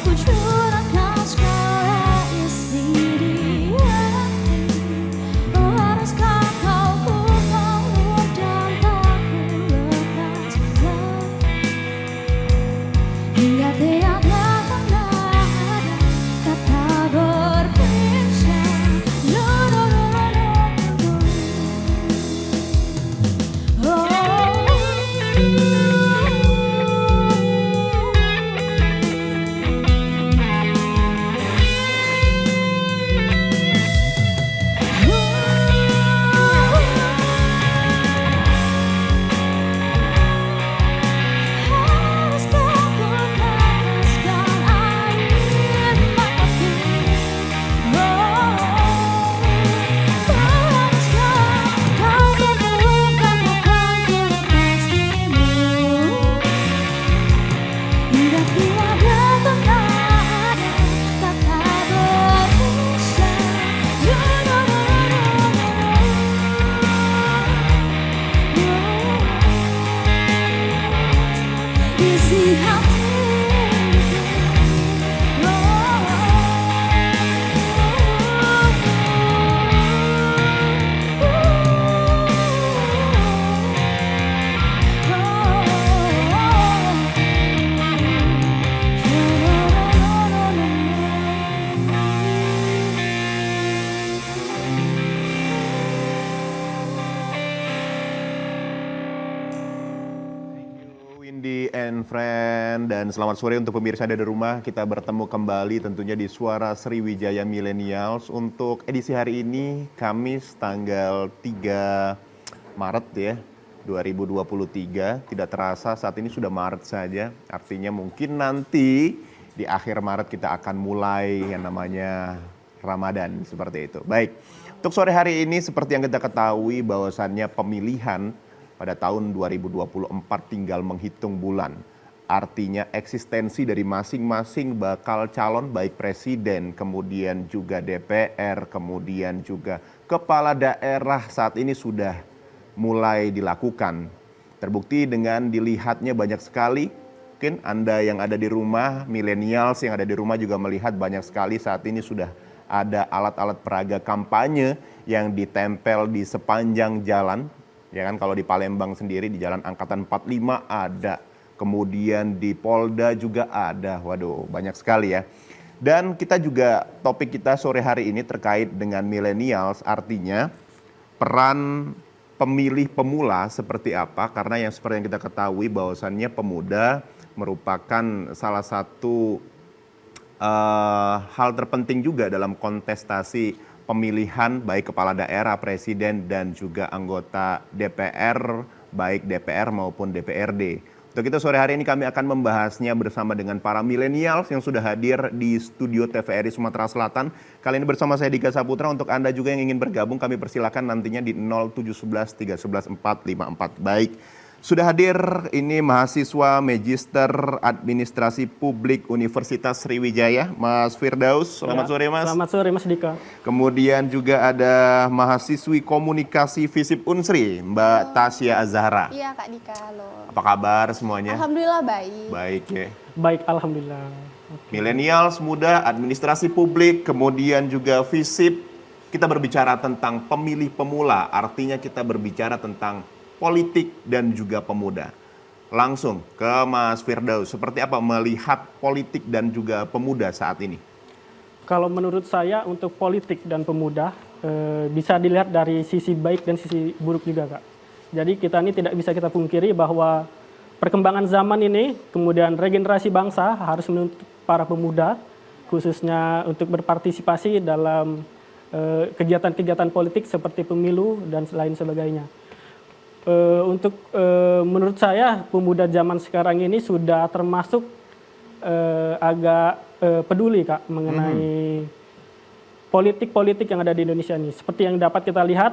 ku curahkan segala isi di hati. Oh, haruskah kau ku peluk dan tak ku lepaskan, hingga tiada pernah ada kata berpisah. No, no, no, no, no, no. Oh. Isi hati. Windy and Friend, dan selamat sore untuk pemirsa dari rumah. Kita bertemu kembali tentunya di Suara Sriwijaya Millennials untuk edisi hari ini, Kamis tanggal 3 Maret ya, 2023. Tidak terasa saat ini sudah Maret saja, artinya mungkin nanti di akhir Maret kita akan mulai yang namanya Ramadan, seperti itu. Baik, untuk sore hari ini seperti yang kita ketahui bahwasannya pemilihan pada tahun 2024 tinggal menghitung bulan. Artinya eksistensi dari masing-masing bakal calon baik presiden, kemudian juga DPR, kemudian juga kepala daerah saat ini sudah mulai dilakukan. Terbukti dengan dilihatnya banyak sekali. Mungkin Anda yang ada di rumah, millennials yang ada di rumah juga melihat banyak sekali saat ini sudah ada alat-alat peraga kampanye yang ditempel di sepanjang jalan. Ya kan, kalau di Palembang sendiri di Jalan Angkatan 45 ada, kemudian di Polda juga ada. Waduh, banyak sekali ya. Dan kita juga, topik kita sore hari ini terkait dengan millennials, artinya peran pemilih pemula seperti apa, karena yang seperti yang kita ketahui bahwasannya pemuda merupakan salah satu hal terpenting juga dalam kontestasi pemilihan baik kepala daerah, presiden, dan juga anggota DPR, baik DPR maupun DPRD. Untuk itu sore hari ini kami akan membahasnya bersama dengan para milenials yang sudah hadir di studio TVRI Sumatera Selatan. Kali ini bersama saya Dika Saputra. Untuk Anda juga yang ingin bergabung, kami persilakan nantinya di 0711 311 454. Baik. Sudah hadir ini mahasiswa Magister Administrasi Publik Universitas Sriwijaya, Mas Firdaus. Selamat sore, Mas. Selamat sore, Mas Dika. Kemudian juga ada mahasiswi Komunikasi FISIP Unsri, Mbak Tasya Azhara. Iya, Kak Dika. Halo. Apa kabar semuanya? Alhamdulillah baik. Baik ya. Baik, alhamdulillah. Milenials muda, administrasi publik, kemudian juga FISIP. Kita berbicara tentang pemilih pemula, artinya kita berbicara tentang politik dan juga pemuda. Langsung ke Mas Firdaus, seperti apa melihat politik dan juga pemuda saat ini? Kalau menurut saya untuk politik dan pemuda bisa dilihat dari sisi baik dan sisi buruk juga, Kak. Jadi kita ini tidak bisa kita pungkiri bahwa perkembangan zaman ini, kemudian regenerasi bangsa harus menuntut para pemuda, khususnya untuk berpartisipasi dalam kegiatan-kegiatan politik seperti pemilu dan lain sebagainya. Menurut saya pemuda zaman sekarang ini sudah termasuk agak peduli, Kak, mengenai politik-politik yang ada di Indonesia ini. Seperti yang dapat kita lihat,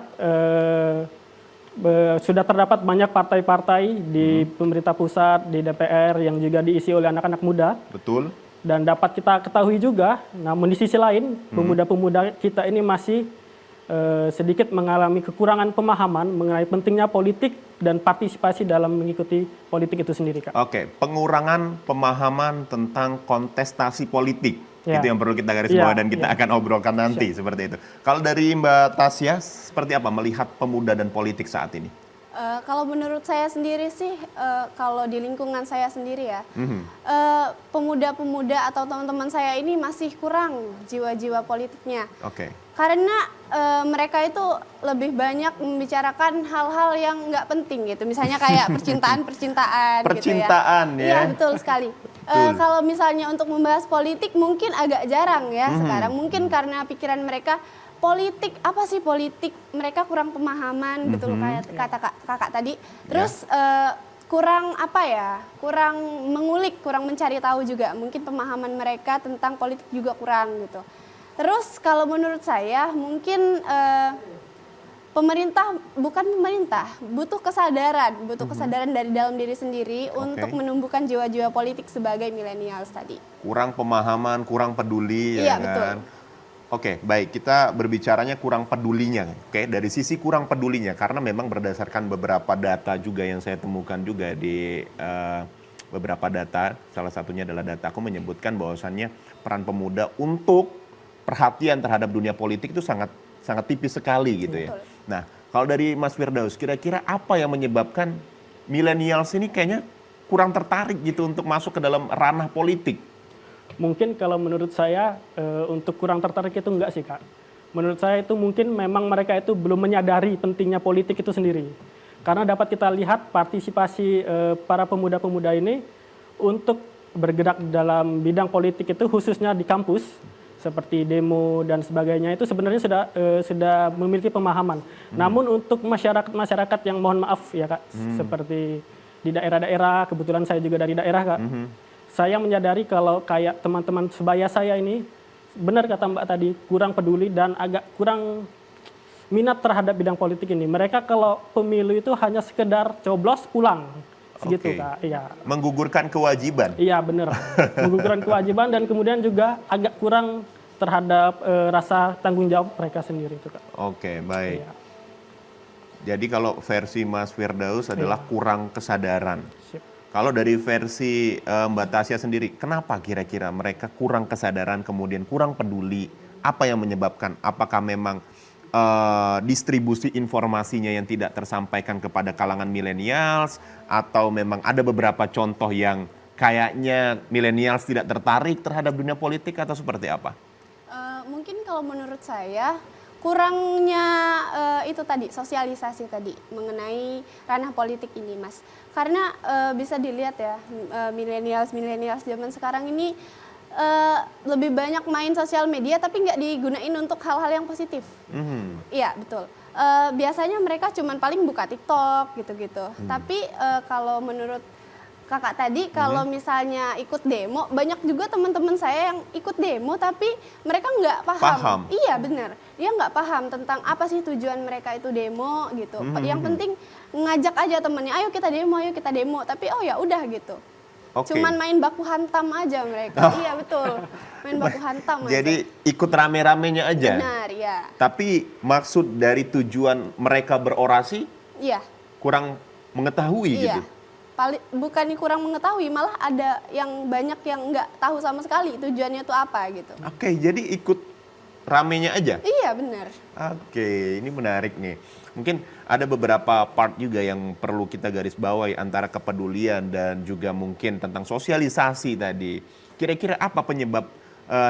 sudah terdapat banyak partai-partai di pemerintah pusat, di DPR yang juga diisi oleh anak-anak muda. Betul. Dan dapat kita ketahui juga, namun di sisi lain pemuda-pemuda kita ini masih sedikit mengalami kekurangan pemahaman mengenai pentingnya politik dan partisipasi dalam mengikuti politik itu sendiri, Kak. Oke, pengurangan pemahaman tentang kontestasi politik. Ya. Itu yang perlu kita garis Ya, bawah dan kita ya. akan obrolkan nanti seperti itu. Kalau dari Mbak Tasya, seperti apa melihat pemuda dan politik saat ini? Kalau menurut saya sendiri sih, kalau di lingkungan saya sendiri ya, pemuda-pemuda atau teman-teman saya ini masih kurang jiwa-jiwa politiknya. Oke. Karena mereka itu lebih banyak membicarakan hal-hal yang nggak penting gitu. Misalnya kayak percintaan-percintaan gitu ya. Percintaan ya. Iya, betul sekali. Kalau misalnya untuk membahas politik mungkin agak jarang ya sekarang. Mungkin karena pikiran mereka politik, apa sih politik? Mereka kurang pemahaman gitu loh, kayak kata kakak tadi. Terus kurang apa ya? Kurang mengulik, kurang mencari tahu juga. Mungkin pemahaman mereka tentang politik juga kurang gitu. Terus kalau menurut saya mungkin pemerintah butuh kesadaran dari dalam diri sendiri untuk menumbuhkan jiwa-jiwa politik sebagai milenials tadi. Kurang pemahaman, kurang peduli ya Iya, kan. betul. Oke, baik, kita berbicaranya kurang pedulinya. Oke, dari sisi kurang pedulinya karena memang berdasarkan beberapa data juga yang saya temukan juga di beberapa data, salah satunya adalah dataku menyebutkan bahwasannya peran pemuda untuk perhatian terhadap dunia politik itu sangat tipis sekali gitu ya. Betul. Nah, kalau dari Mas Firdaus, kira-kira apa yang menyebabkan millennials ini kayaknya kurang tertarik gitu untuk masuk ke dalam ranah politik? Mungkin kalau menurut saya untuk kurang tertarik itu enggak sih, Kak. Menurut saya itu mungkin memang mereka itu belum menyadari pentingnya politik itu sendiri. Karena dapat kita lihat partisipasi para pemuda-pemuda ini untuk bergerak dalam bidang politik itu khususnya di kampus seperti demo dan sebagainya itu sebenarnya sudah memiliki pemahaman. Namun untuk masyarakat yang mohon maaf ya, Kak, seperti di daerah-daerah, kebetulan saya juga dari daerah, Kak. Saya menyadari kalau kayak teman-teman sebaya saya ini, benar kata Mbak tadi, kurang peduli dan agak kurang minat terhadap bidang politik ini. Mereka kalau pemilu itu hanya sekedar coblos pulang. Segitu, Oke. Kak. Iya. Menggugurkan kewajiban. Iya, benar. Menggugurkan kewajiban dan kemudian juga agak kurang terhadap rasa tanggung jawab mereka sendiri itu, Kak. Oke, baik. Iya. Jadi kalau versi Mas Firdaus adalah kurang kesadaran. Sip. Kalau dari versi Mbak Tasya sendiri, kenapa kira-kira mereka kurang kesadaran, kemudian kurang peduli? Apa yang menyebabkan? Apakah memang distribusi informasinya yang tidak tersampaikan kepada kalangan millennials? Atau memang ada beberapa contoh yang kayaknya millennials tidak tertarik terhadap dunia politik atau seperti apa? Mungkin kalau menurut saya kurangnya itu tadi sosialisasi tadi mengenai ranah politik ini, Mas. Karena bisa dilihat ya millennials zaman sekarang ini lebih banyak main sosial media tapi nggak digunain untuk hal-hal yang positif. Iya, betul. Biasanya mereka cuman paling buka TikTok gitu-gitu. Tapi kalau menurut kakak tadi, kalau misalnya ikut demo, banyak juga teman-teman saya yang ikut demo tapi mereka nggak paham. Iya, benar. Dia nggak paham tentang apa sih tujuan mereka itu demo gitu. Yang penting ngajak aja temennya, ayo kita demo. Tapi oh ya udah gitu. Oke. Cuman main baku hantam aja mereka. Iya, betul. Main baku hantam aja. Jadi ikut rame-ramenya aja? Benar, ya. Tapi maksud dari tujuan mereka berorasi Iya. kurang mengetahui Iya. gitu? Bukan kurang mengetahui, malah ada yang banyak yang nggak tahu sama sekali tujuannya itu apa gitu. Oke, jadi ikut ramenya aja? Iya, benar. Oke, ini menarik nih. Mungkin ada beberapa part juga yang perlu kita garis bawahi antara kepedulian dan juga mungkin tentang sosialisasi tadi. Kira-kira apa penyebab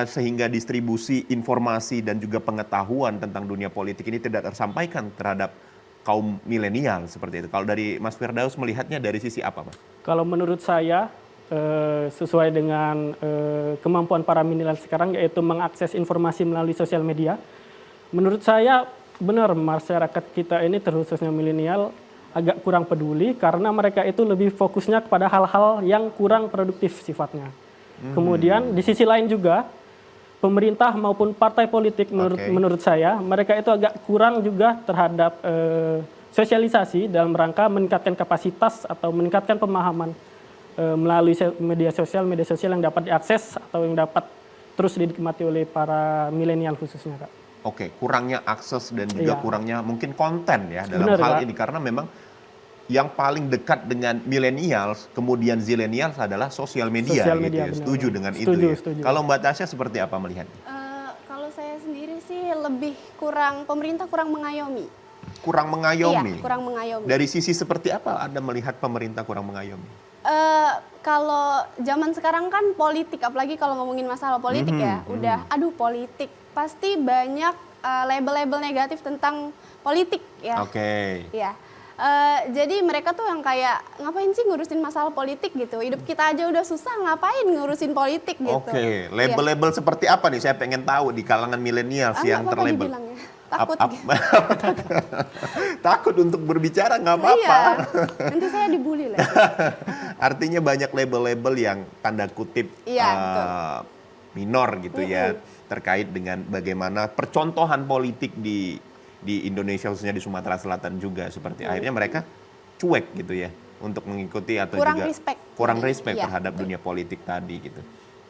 sehingga distribusi informasi dan juga pengetahuan tentang dunia politik ini tidak tersampaikan terhadap kaum milenial seperti itu? Kalau dari Mas Firdaus melihatnya dari sisi apa, Mas? Kalau menurut saya sesuai dengan kemampuan para milenial sekarang yaitu mengakses informasi melalui sosial media. Menurut saya benar masyarakat kita ini terkhususnya milenial agak kurang peduli karena mereka itu lebih fokusnya kepada hal-hal yang kurang produktif sifatnya. Kemudian di sisi lain juga pemerintah maupun partai politik menurut saya mereka itu agak kurang juga terhadap sosialisasi dalam rangka meningkatkan kapasitas atau meningkatkan pemahaman melalui media sosial yang dapat diakses atau yang dapat terus dinikmati oleh para milenial khususnya, Kak. Oke, kurangnya akses dan juga Iya. kurangnya mungkin konten ya dalam Benar, hal Pak. ini karena memang yang paling dekat dengan millennials kemudian zillennials adalah sosial media, Sosial gitu media, ya. benar, Setuju Bang. dengan Setuju, itu ya. setuju. Kalau Mbak Tasya seperti apa melihatnya? Kalau saya sendiri sih lebih pemerintah kurang mengayomi. Kurang mengayomi. Iya, kurang mengayomi. Dari sisi seperti apa Anda melihat pemerintah kurang mengayomi? Kalau zaman sekarang kan politik, apalagi kalau ngomongin masalah politik ya, udah aduh politik, pasti banyak label-label negatif tentang politik ya. Oke. Ya. Jadi mereka tuh yang kayak ngapain sih ngurusin masalah politik gitu. Hidup kita aja udah susah, ngapain ngurusin politik gitu. Oke, label-label seperti apa nih? Saya pengen tahu di kalangan milenials yang nggak apa-apa terlabel. dibilangnya. Takut gitu. Takut untuk berbicara nggak apa-apa. Iya, nanti saya dibully lagi. Artinya banyak label-label yang tanda kutip Iya, betul. minor gitu ya terkait dengan bagaimana percontohan politik di Indonesia khususnya di Sumatera Selatan juga seperti akhirnya mereka cuek gitu ya untuk mengikuti atau Kurang juga respect. kurang respect Iya, terhadap betul. dunia politik tadi gitu.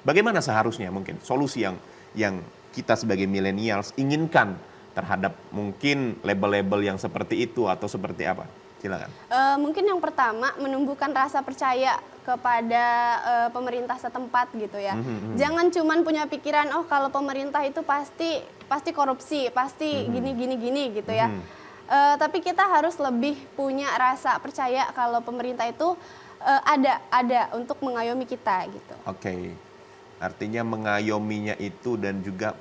Bagaimana seharusnya mungkin solusi yang kita sebagai millennials inginkan terhadap mungkin label-label yang seperti itu atau seperti apa? Silakan. Mungkin yang pertama menumbuhkan rasa percaya kepada pemerintah setempat gitu ya. Jangan cuman punya pikiran oh kalau pemerintah itu pasti korupsi, pasti gini gitu ya. Tapi kita harus lebih punya rasa percaya kalau pemerintah itu ada untuk mengayomi kita gitu. Oke. Artinya mengayominya itu dan juga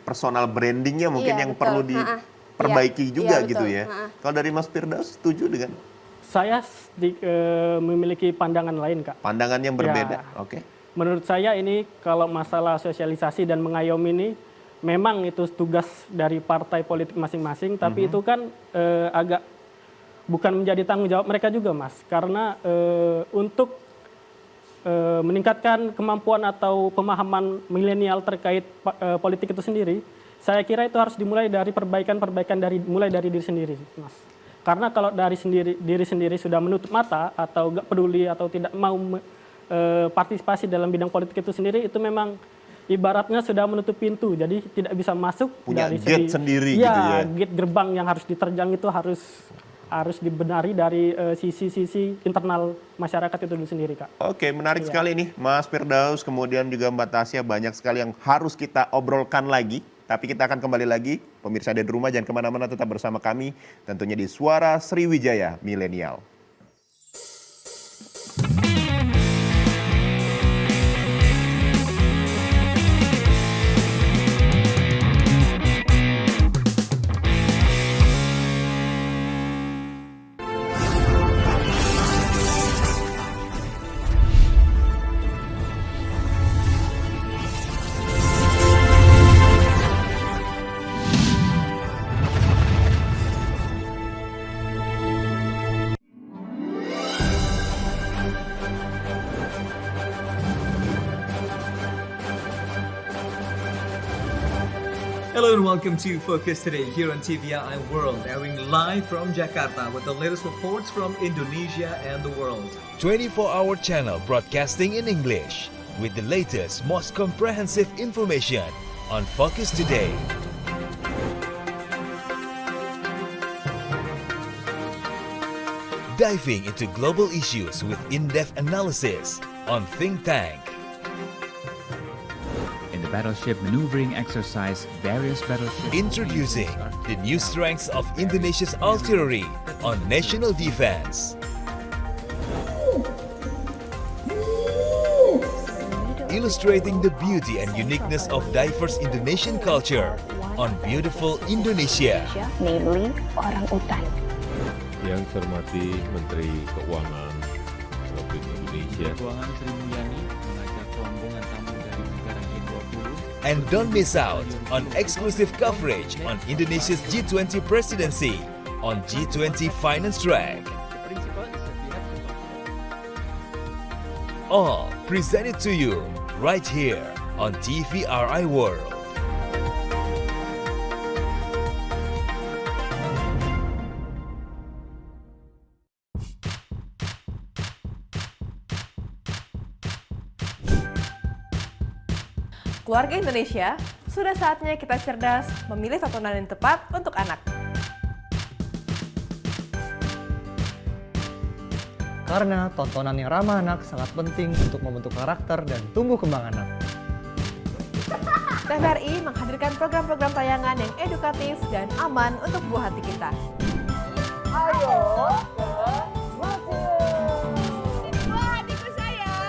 personal brandingnya mungkin Iya, yang betul. perlu diperbaiki Iya, juga iya, gitu betul. ya. Kalau dari Mas Firdaus setuju dengan Saya memiliki pandangan lain, Kak. pandangan yang berbeda? Ya. Oke. Menurut saya ini kalau masalah sosialisasi dan mengayomi ini memang itu tugas dari partai politik masing-masing, tapi itu kan agak bukan menjadi tanggung jawab mereka juga, Mas. Karena untuk meningkatkan kemampuan atau pemahaman milenial terkait politik itu sendiri, saya kira itu harus dimulai dari perbaikan-perbaikan mulai dari diri sendiri, Mas. Karena kalau dari diri sendiri sudah menutup mata atau nggak peduli atau tidak mau partisipasi dalam bidang politik itu sendiri, itu memang ibaratnya sudah menutup pintu, jadi tidak bisa masuk. Punya dari gate sendiri gitu ya. Gate gerbang yang harus diterjang itu harus dibenari dari sisi-sisi internal masyarakat itu dulu sendiri, Kak. Oke, menarik sekali nih Mas Firdaus, kemudian juga Mbak Tasya, banyak sekali yang harus kita obrolkan lagi. Tapi kita akan kembali lagi, pemirsa ada di rumah jangan kemana-mana, tetap bersama kami tentunya di Suara Sriwijaya Milenial. Hello and welcome to Focus Today here on TVRI World, airing live from Jakarta with the latest reports from Indonesia and the world. 24-hour channel broadcasting in English with the latest, most comprehensive information on Focus Today. Diving into global issues with in-depth analysis on Think Tank. In the battleship maneuvering exercise, various battleships... Introducing the new strengths of Indonesia's artillery on national defense. Illustrating the beauty and uniqueness of diverse Indonesian culture on Beautiful Indonesia. namely orang utan. Yang saya hormati Menteri Keuangan Republik Indonesia. Keuangan Sri Mulyani mengajak rombongan tamu dari negara G20. And don't miss out on exclusive coverage on Indonesia's G20 presidency on G20 Finance Track. All presented to you right here on TVRI World. Keluarga Indonesia sudah saatnya kita cerdas memilih tontonan yang tepat untuk anak. Karena tontonan yang ramah anak sangat penting untuk membentuk karakter dan tumbuh kembang anak. TVRI menghadirkan program-program tayangan yang edukatif dan aman untuk buah hati kita. Ayo, buah hatiku sayang.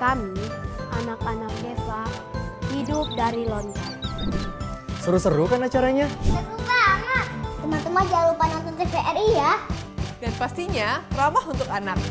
Kami, anak-anak desa, hidup dari loncat. Seru-seru kan acaranya? Seru banget. Teman-teman jangan lupa nonton TVRI ya. Dan pastinya ramah untuk anak.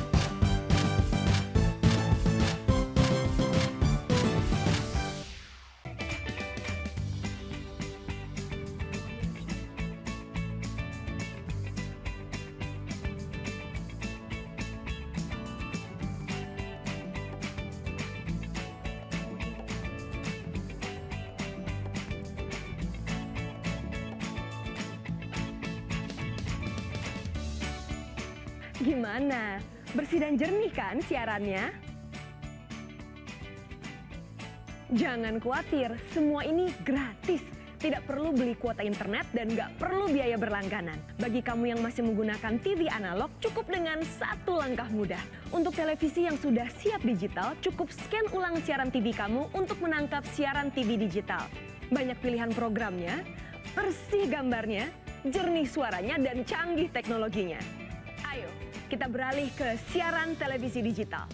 Gimana? Bersih dan jernih kan siarannya? Jangan khawatir, semua ini gratis. Tidak perlu beli kuota internet dan nggak perlu biaya berlangganan. Bagi kamu yang masih menggunakan TV analog, cukup dengan satu langkah mudah. Untuk televisi yang sudah siap digital, cukup scan ulang siaran TV kamu untuk menangkap siaran TV digital. Banyak pilihan programnya, bersih gambarnya, jernih suaranya, dan canggih teknologinya. Ayo, kita beralih ke siaran televisi digital.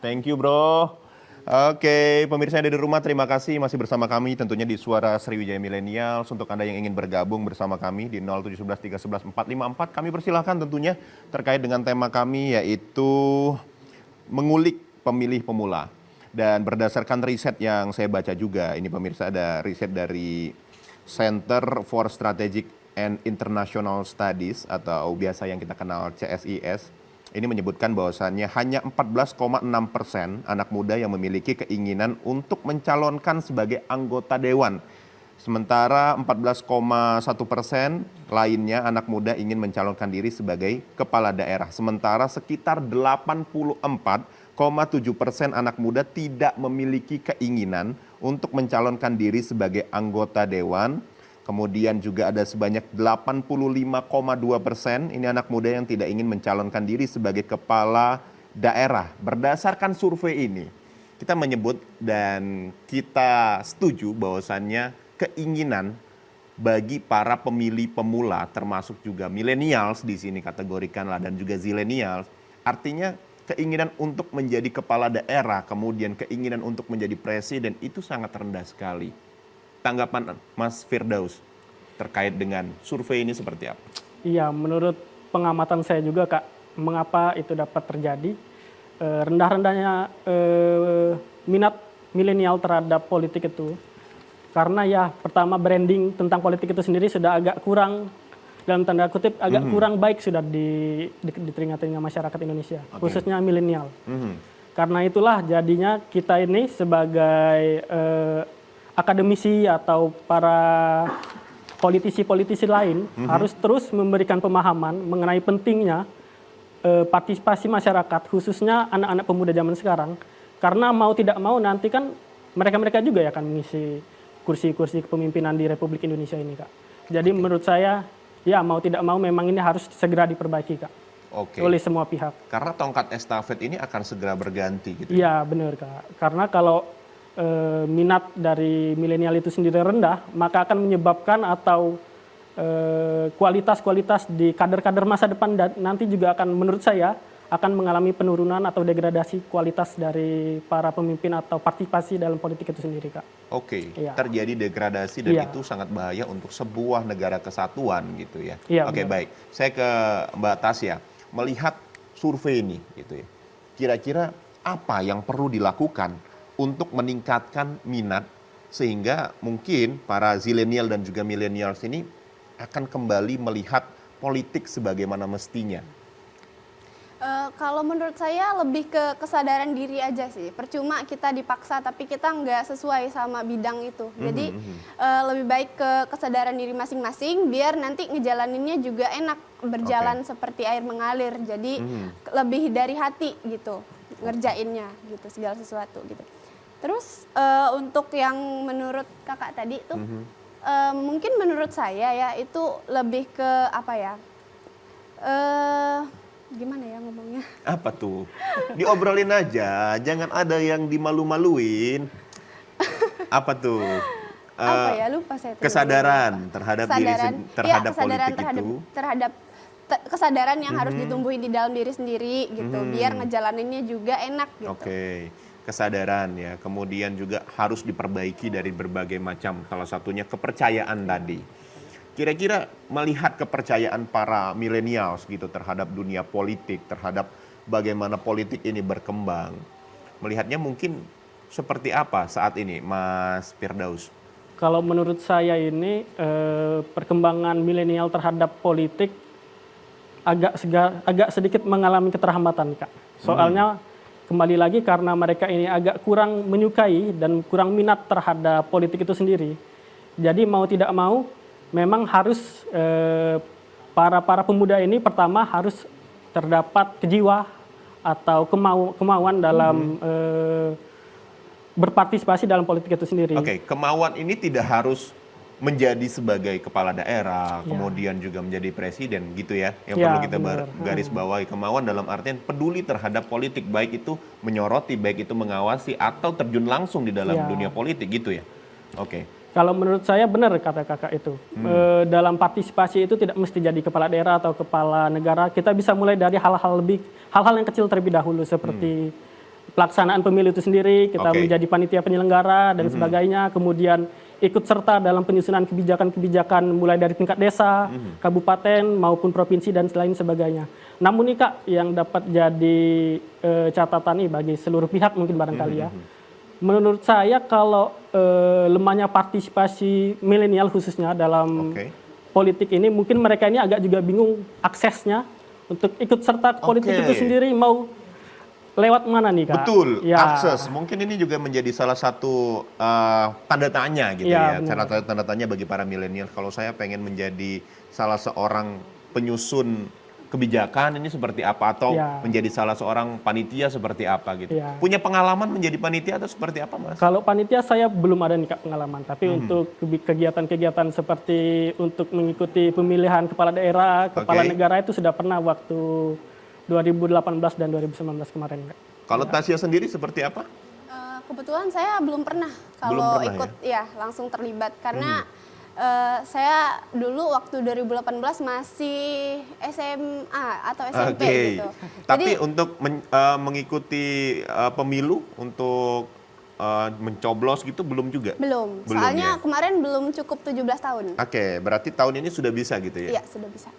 Thank you bro. Oke, pemirsa yang ada di rumah terima kasih masih bersama kami tentunya di Suara Sriwijaya Millennials. Untuk Anda yang ingin bergabung bersama kami di 0711 311 454 kami persilahkan tentunya terkait dengan tema kami yaitu mengulik pemilih pemula. Dan berdasarkan riset yang saya baca juga, ini pemirsa ada riset dari Center for Strategic and International Studies atau biasa yang kita kenal CSIS. Ini menyebutkan bahwasannya hanya 14,6% anak muda yang memiliki keinginan untuk mencalonkan sebagai anggota dewan. Sementara 14,1% lainnya anak muda ingin mencalonkan diri sebagai kepala daerah. Sementara sekitar 84,7% anak muda tidak memiliki keinginan untuk mencalonkan diri sebagai anggota dewan. Kemudian juga ada sebanyak 85,2% ini anak muda yang tidak ingin mencalonkan diri sebagai kepala daerah. Berdasarkan survei ini, kita menyebut dan kita setuju bahwasannya keinginan bagi para pemilih pemula termasuk juga millennials di sini kategorikanlah dan juga zillennials, artinya keinginan untuk menjadi kepala daerah, kemudian keinginan untuk menjadi presiden itu sangat rendah sekali. Tanggapan Mas Firdaus terkait dengan survei ini seperti apa? Iya, menurut pengamatan saya juga Kak, mengapa itu dapat terjadi? Rendah-rendahnya minat milenial terhadap politik itu. Karena ya pertama branding tentang politik itu sendiri sudah agak kurang, dalam tanda kutip agak kurang baik sudah di telinga-telinga masyarakat Indonesia, khususnya milenial. Karena itulah jadinya kita ini sebagai akademisi atau para politisi-politisi lain harus terus memberikan pemahaman mengenai pentingnya partisipasi masyarakat, khususnya anak-anak pemuda zaman sekarang. Karena mau tidak mau nanti kan mereka-mereka juga ya akan mengisi kursi-kursi kepemimpinan di Republik Indonesia ini, Kak. Jadi menurut saya, ya mau tidak mau memang ini harus segera diperbaiki, Kak. Oleh semua pihak. Karena tongkat estafet ini akan segera berganti gitu. Iya, benar, Kak. Karena kalau minat dari milenial itu sendiri rendah, maka akan menyebabkan atau kualitas-kualitas di kader-kader masa depan nanti juga akan menurut saya akan mengalami penurunan atau degradasi kualitas dari para pemimpin atau partisipasi dalam politik itu sendiri, Kak. Oke, Iya. terjadi degradasi dan Iya. itu sangat bahaya untuk sebuah negara kesatuan gitu ya. Iya, Oke, benar. baik. Saya ke Mbak Tasya, melihat survei ini gitu ya. Kira-kira apa yang perlu dilakukan untuk meningkatkan minat sehingga mungkin para zilenial dan juga milenials ini akan kembali melihat politik sebagaimana mestinya? Kalau menurut saya lebih ke kesadaran diri aja sih. Percuma kita dipaksa tapi kita nggak sesuai sama bidang itu. Jadi lebih baik ke kesadaran diri masing-masing biar nanti ngejalaninnya juga enak, berjalan seperti air mengalir. Jadi lebih dari hati gitu ngerjainnya gitu segala sesuatu gitu. Terus untuk yang menurut kakak tadi tuh mungkin menurut saya ya itu lebih ke apa ya? Gimana ya ngomongnya? Apa tuh? Diobrolin aja, jangan ada yang dimalu-maluin. Apa tuh? Apa ya, lupa saya. Kesadaran terhadap terhadap politik itu. Terhadap kesadaran yang harus ditumbuhin di dalam diri sendiri gitu, biar ngejalaninnya juga enak gitu. Oke. Kesadaran ya, kemudian juga harus diperbaiki dari berbagai macam, salah satunya kepercayaan tadi. Kira-kira melihat kepercayaan para milenials gitu terhadap dunia politik, terhadap bagaimana politik ini berkembang, melihatnya mungkin seperti apa saat ini, Mas Firdaus? Kalau menurut saya ini perkembangan milenial terhadap politik agak sedikit mengalami keterhambatan, Kak. Soalnya kembali lagi karena mereka ini agak kurang menyukai dan kurang minat terhadap politik itu sendiri. Jadi mau tidak mau memang harus para pemuda ini pertama harus terdapat kejiwa atau kemauan dalam berpartisipasi dalam politik itu sendiri. Oke, kemauan ini tidak harus menjadi sebagai kepala daerah, kemudian juga menjadi presiden gitu ya. Yang perlu kita garis bawahi, kemauan dalam artian peduli terhadap politik, baik itu menyoroti, baik itu mengawasi atau terjun langsung di dalam dunia politik gitu ya. Oke. Kalau menurut saya benar kata kakak itu. Dalam partisipasi itu tidak mesti jadi kepala daerah atau kepala negara. Kita bisa mulai dari hal-hal yang kecil terlebih dahulu seperti pelaksanaan pemilu itu sendiri, kita menjadi panitia penyelenggara dan sebagainya, kemudian ikut serta dalam penyusunan kebijakan-kebijakan mulai dari tingkat desa, kabupaten maupun provinsi dan lain sebagainya. Namun nih Kak, yang dapat jadi catatan nih bagi seluruh pihak mungkin barangkali ya. Menurut saya kalau lemahnya partisipasi milenial khususnya dalam politik ini, mungkin mereka ini agak juga bingung aksesnya untuk ikut serta politik itu sendiri mau lewat mana nih Kak? Betul, ya. akses. Mungkin ini juga menjadi salah satu tanda tanya gitu ya. Tanda tanya bagi para milenial. Kalau saya pengen menjadi salah seorang penyusun kebijakan ini seperti apa atau menjadi salah seorang panitia seperti apa gitu. Punya pengalaman menjadi panitia atau seperti apa, Mas? Kalau panitia saya belum ada nih Kak pengalaman, tapi untuk kegiatan-kegiatan seperti untuk mengikuti pemilihan kepala daerah, kepala negara itu sudah pernah waktu 2018 dan 2019 kemarin, Kak. Kalau Tasya sendiri seperti apa? Kebetulan saya belum pernah kalau ikut langsung terlibat karena saya dulu waktu 2018 masih SMA atau SMP gitu. Tapi jadi, untuk mengikuti pemilu untuk mencoblos gitu belum juga? Belum. Soalnya kemarin belum cukup 17 tahun. Oke, berarti tahun ini sudah bisa gitu ya? Iya, sudah bisa.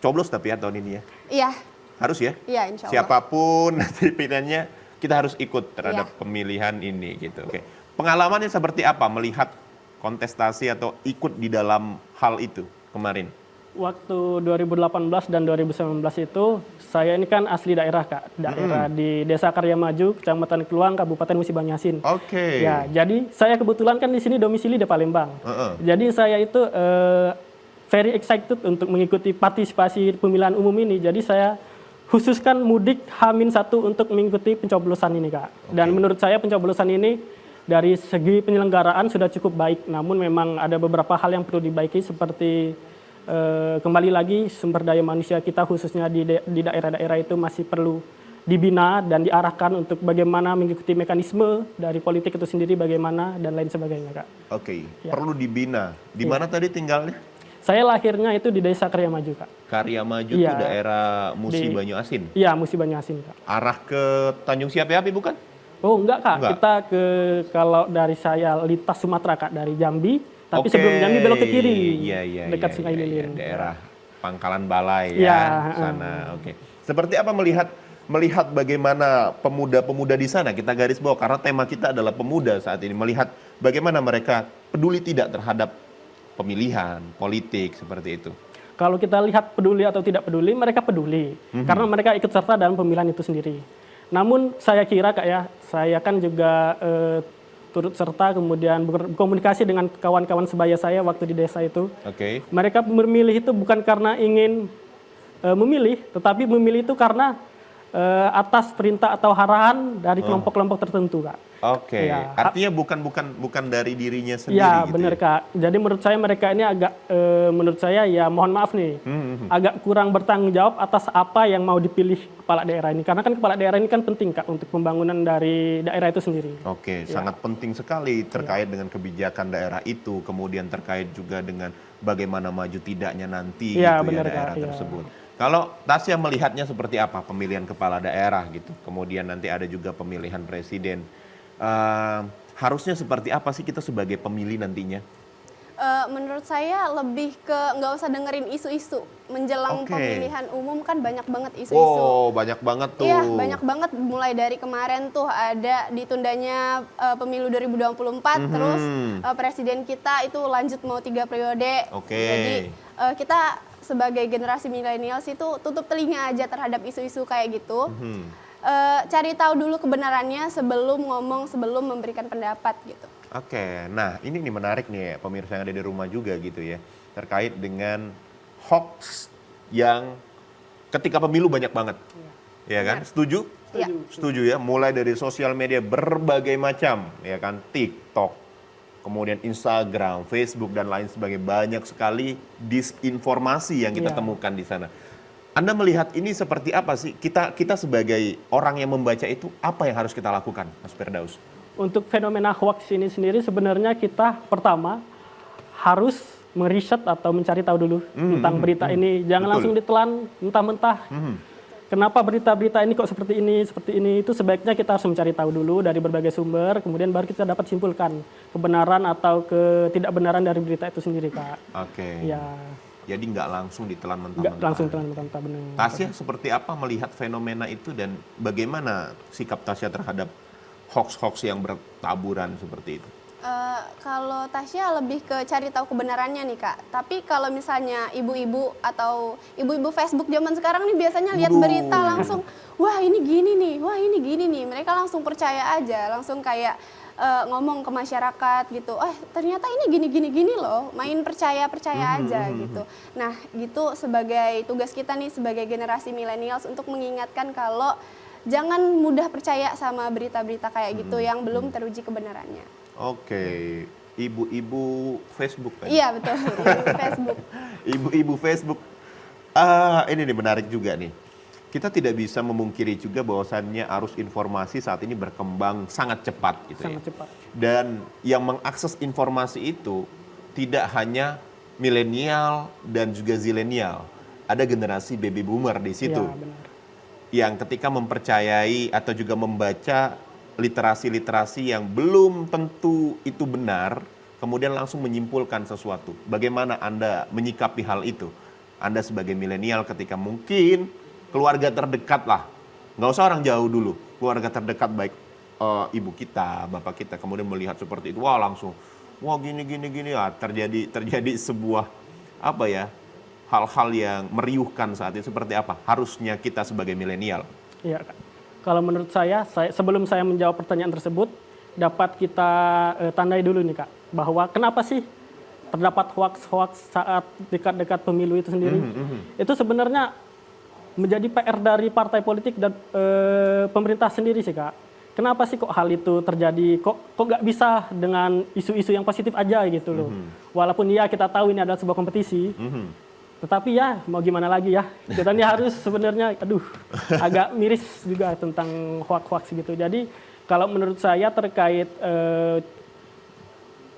Coblos tapi ya tahun ini ya? Iya. Harus ya? Iya, insya Allah. Siapapun nanti pilihannya kita harus ikut terhadap pemilihan ini gitu. Oke. Pengalamannya seperti apa melihat kontestasi atau ikut di dalam hal itu kemarin? Waktu 2018 dan 2019 itu saya ini kan asli daerah Kak, daerah di Desa Karya Maju, Kecamatan Keluang, Kabupaten Musi Banyasin. Ya, jadi saya kebetulan kan di sini domisili di Palembang. Jadi saya itu very excited untuk mengikuti partisipasi pemilihan umum ini. Jadi saya khususkan mudik H-1 untuk mengikuti pencoblosan ini Kak. Dan menurut saya pencoblosan ini dari segi penyelenggaraan sudah cukup baik, namun memang ada beberapa hal yang perlu dibaiki seperti kembali lagi sumber daya manusia kita khususnya di daerah-daerah itu masih perlu dibina dan diarahkan untuk bagaimana mengikuti mekanisme dari politik itu sendiri bagaimana dan lain sebagainya Kak. Perlu dibina. Di mana tadi tinggalnya? Saya lahirnya itu di Desa Karya Maju, Kak. Karya Maju Iya. itu daerah Musi Di- Banyuasin. Iya, Musi Banyuasin, Kak. Arah ke Tanjung Siapi-Api bukan? Oh, enggak, Kak. Enggak. Kita kalau dari saya lintas Sumatera, Kak, dari Jambi, tapi Oke. sebelum Jambi belok ke kiri. Iya, dekat iya, Sungai iya, Lilin. daerah Pangkalan Balai Iya, ya, sana. Oke. Seperti apa melihat bagaimana pemuda-pemuda di sana, kita garis bawah karena tema kita adalah pemuda saat ini, melihat bagaimana mereka peduli tidak terhadap pemilihan politik seperti itu. Kalau kita lihat peduli atau tidak peduli, mereka peduli. Karena mereka ikut serta dalam pemilihan itu sendiri. Namun saya kira, Kak, ya, saya kan juga turut serta kemudian berkomunikasi dengan kawan-kawan sebaya saya waktu di desa itu. Oke. Mereka memilih itu bukan karena ingin memilih, tetapi memilih itu karena atas perintah atau arahan dari kelompok-kelompok tertentu, Kak. Oke. Ya. Artinya bukan dari dirinya sendiri Ya, gitu benar, ya? Kak. Jadi menurut saya mereka ini agak, menurut saya ya mohon maaf nih, agak kurang bertanggung jawab atas apa yang mau dipilih kepala daerah ini. Karena kan kepala daerah ini kan penting, Kak, untuk pembangunan dari daerah itu sendiri. Oke, Ya. sangat penting sekali terkait dengan kebijakan daerah itu, kemudian terkait juga dengan bagaimana maju tidaknya nanti Ya, gitu benar, ya daerah Kak, ya. tersebut. Kalau Tasya melihatnya seperti apa pemilihan kepala daerah gitu, kemudian nanti ada juga pemilihan presiden. Harusnya seperti apa sih kita sebagai pemilih nantinya? Menurut saya lebih ke nggak usah dengerin isu-isu menjelang Oke. pemilihan umum, kan banyak banget isu-isu. Wow, banyak banget tuh. Iya, banyak banget, mulai dari kemarin tuh ada ditundanya pemilu 2024, terus presiden kita itu lanjut mau 3 periode. Oke. Jadi kita sebagai generasi milenials itu tutup telinga aja terhadap isu-isu kayak gitu. Cari tahu dulu kebenarannya sebelum ngomong, sebelum memberikan pendapat gitu. Oke, nah ini nih menarik nih ya, pemirsa yang ada di rumah juga gitu ya, terkait dengan hoax yang ketika pemilu banyak banget, ya kan? Setuju? Iya. Setuju ya, mulai dari sosial media berbagai macam, ya kan? TikTok, kemudian Instagram, Facebook dan lain sebagainya, banyak sekali disinformasi yang kita Iya. temukan di sana. Anda melihat ini seperti apa sih? Kita sebagai orang yang membaca itu, apa yang harus kita lakukan, Mas Firdaus? Untuk fenomena hoax ini sendiri sebenarnya kita pertama harus meriset atau mencari tahu dulu tentang berita ini. Jangan Betul. langsung ditelan mentah-mentah. Kenapa berita-berita ini kok seperti ini, itu sebaiknya kita harus mencari tahu dulu dari berbagai sumber, kemudian baru kita dapat simpulkan kebenaran atau ketidakbenaran dari berita itu sendiri, Kak. Oke. Ya, Jadi nggak langsung ditelan nggak mentah-mentah. langsung telan mentah-mentah, benar. Tasya seperti apa melihat fenomena itu dan bagaimana sikap Tasya terhadap hoax-hoax yang bertaburan seperti itu? Kalau Tasya lebih ke cari tahu kebenarannya nih, Kak. Tapi kalau misalnya ibu-ibu atau ibu-ibu Facebook zaman sekarang nih biasanya lihat Waduh. berita langsung, wah ini gini nih, wah ini gini nih. Mereka langsung percaya aja, langsung kayak ngomong ke masyarakat gitu. Ternyata ini gini loh. Main percaya aja gitu. Nah, gitu sebagai tugas kita nih sebagai generasi millennials untuk mengingatkan kalau jangan mudah percaya sama berita-berita kayak gitu yang belum teruji kebenarannya. Oke, ibu-ibu Facebook kan? Iya betul, ibu Facebook. Ibu-ibu Facebook. Ini nih menarik juga nih. Kita tidak bisa memungkiri juga bahwasannya arus informasi saat ini berkembang sangat cepat gitu Sangat ya. cepat. Dan yang mengakses informasi itu tidak hanya milenial dan juga zilenial. Ada generasi baby boomer di situ. Ya, benar. Yang ketika mempercayai atau juga membaca literasi-literasi yang belum tentu itu benar, kemudian langsung menyimpulkan sesuatu. Bagaimana Anda menyikapi hal itu? Anda sebagai milenial ketika mungkin keluarga terdekat lah, nggak usah orang jauh dulu, keluarga terdekat baik ibu kita, bapak kita, kemudian melihat seperti itu, wah langsung, wah gini ya, terjadi sebuah apa ya, hal-hal yang meriuhkan saat itu seperti apa? Harusnya kita sebagai milenial. Iya, Kak. Kalau menurut saya, sebelum saya menjawab pertanyaan tersebut, dapat kita tandai dulu nih, Kak, bahwa kenapa sih terdapat hoax-hoax saat dekat-dekat pemilu itu sendiri. Itu sebenarnya menjadi PR dari partai politik dan pemerintah sendiri sih, Kak. Kenapa sih kok hal itu terjadi? Kok nggak bisa dengan isu-isu yang positif aja gitu loh. Walaupun ya kita tahu ini adalah sebuah kompetisi. Tetapi ya mau gimana lagi ya, kita ini harus sebenarnya agak miris juga tentang hoax-hoax gitu. Jadi kalau menurut saya terkait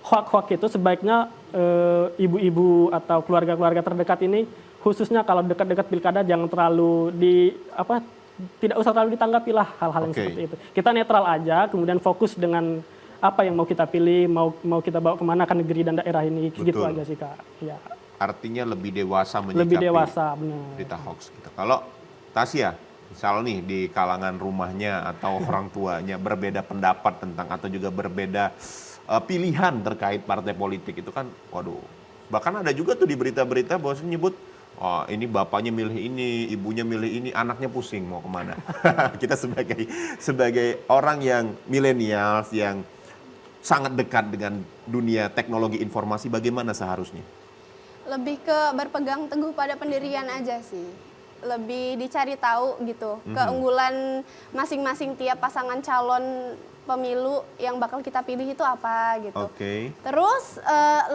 hoax-hoax itu sebaiknya ibu-ibu atau keluarga-keluarga terdekat ini, khususnya kalau dekat-dekat pilkada jangan terlalu tidak usah terlalu ditanggapi lah hal-hal yang seperti itu. Kita netral aja, kemudian fokus dengan apa yang mau kita pilih, mau kita bawa kemana ke negeri dan daerah ini, gitu aja sih Kak. Ya. Artinya lebih dewasa menyikapi Lebih dewasa, benar. berita hoax gitu. Kalau Tasya, misal nih di kalangan rumahnya atau orang tuanya berbeda pendapat tentang atau juga berbeda pilihan terkait partai politik itu kan, waduh. Bahkan ada juga tuh di berita-berita bahwasanya nyebut, oh ini bapaknya milih ini, ibunya milih ini, anaknya pusing mau kemana. Kita sebagai orang yang milenials yang sangat dekat dengan dunia teknologi informasi, bagaimana seharusnya? Lebih ke berpegang teguh pada pendirian aja sih. Lebih dicari tahu gitu, keunggulan masing-masing tiap pasangan calon pemilu yang bakal kita pilih itu apa gitu. Terus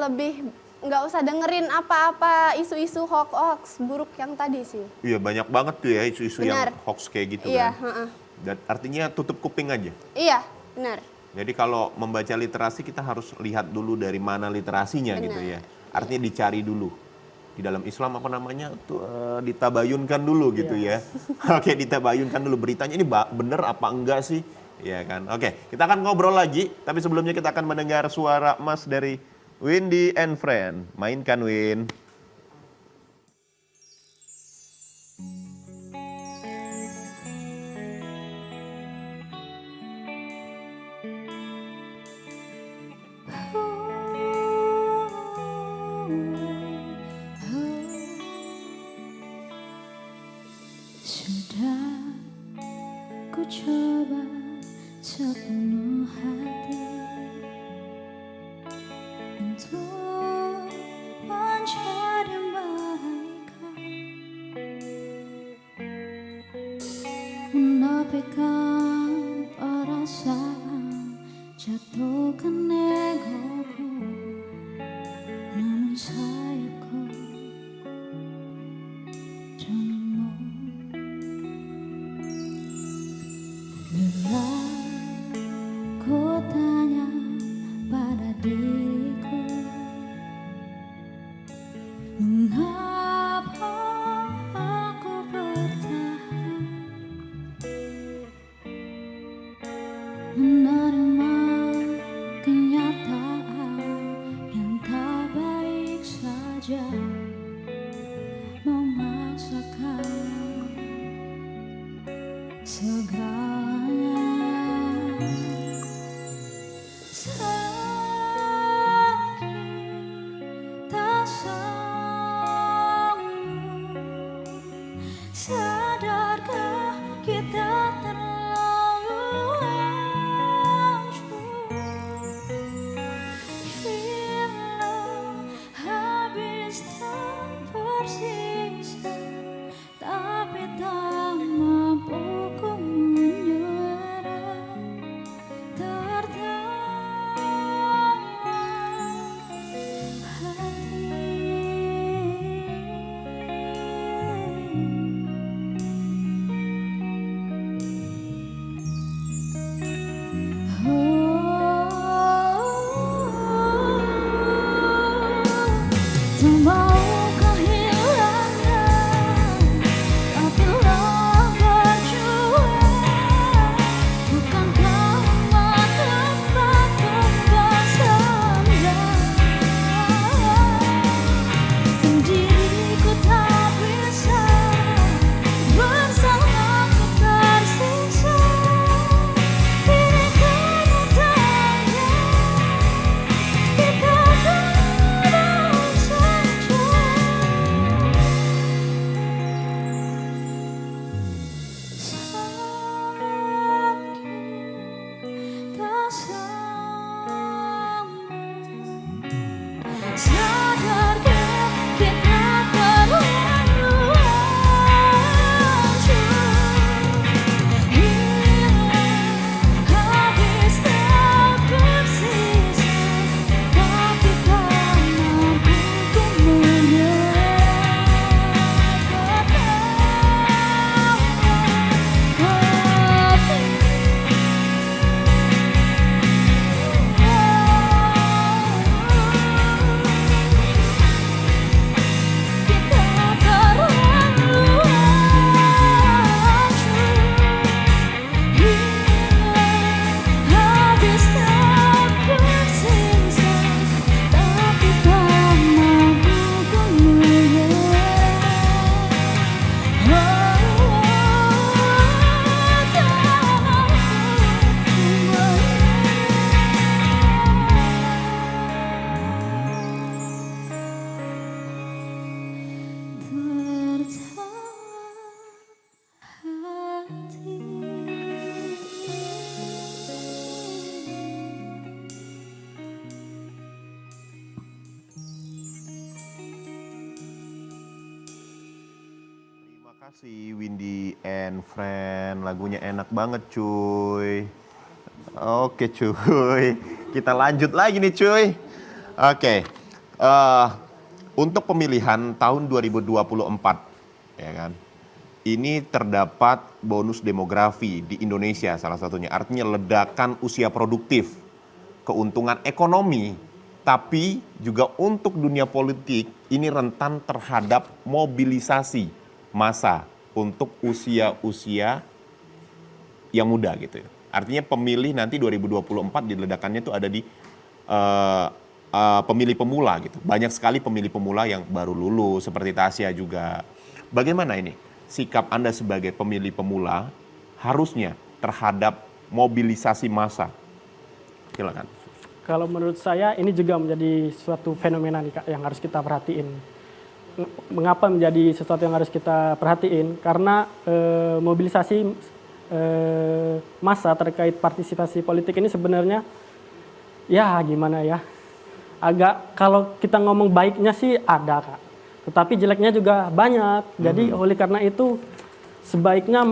lebih nggak usah dengerin apa-apa isu-isu hoax buruk yang tadi sih. Iya, banyak banget tuh ya isu-isu yang hoax kayak gitu iya, kan. Dan artinya tutup kuping aja. Iya, benar. Jadi kalau membaca literasi kita harus lihat dulu dari mana literasinya gitu ya. Artinya dicari dulu. Di dalam Islam apa namanya tuh ditabayunkan dulu gitu ya. Oke, ditabayunkan dulu beritanya ini bener apa enggak sih? Ya kan. Oke, kita akan ngobrol lagi, tapi sebelumnya kita akan mendengar suara Mas dari Windy and Friend. Mainkan Win. Sudah ku coba sepenuh hati untuk mencari kebaikan, menapikan perasaan, jatuhkan egoku, namun sayapku demo. Bila ku tanya pada diriku, mengapa aku bertahan menerima kenyataan yang tak baik saja, memaksakan segalanya. Sakit tak sembuh, sadarkah kita terlalu hancur? Hilang habis tak tersisa, tapi tak mampu ku menyerah. Tertawa hati kasih Windy and Friend, lagunya enak banget cuy. Oke cuy, kita lanjut lagi nih cuy. Oke, untuk pemilihan tahun 2024 ya kan, ini terdapat bonus demografi di Indonesia salah satunya. Artinya ledakan usia produktif, keuntungan ekonomi, tapi juga untuk dunia politik ini rentan terhadap mobilisasi massa untuk usia-usia yang muda gitu ya. Artinya pemilih nanti 2024 di ledakannya itu ada di pemilih pemula gitu. Banyak sekali pemilih pemula yang baru lulus seperti Tasya juga. Bagaimana ini sikap Anda sebagai pemilih pemula harusnya terhadap mobilisasi massa? Silakan. Kalau menurut saya ini juga menjadi suatu fenomena nih Kak yang harus kita perhatiin. Mengapa menjadi sesuatu yang harus kita perhatiin? Karena mobilisasi massa terkait partisipasi politik ini sebenarnya ya gimana ya, agak kalau kita ngomong baiknya sih ada Kak, tetapi jeleknya juga banyak. Jadi oleh karena itu sebaiknya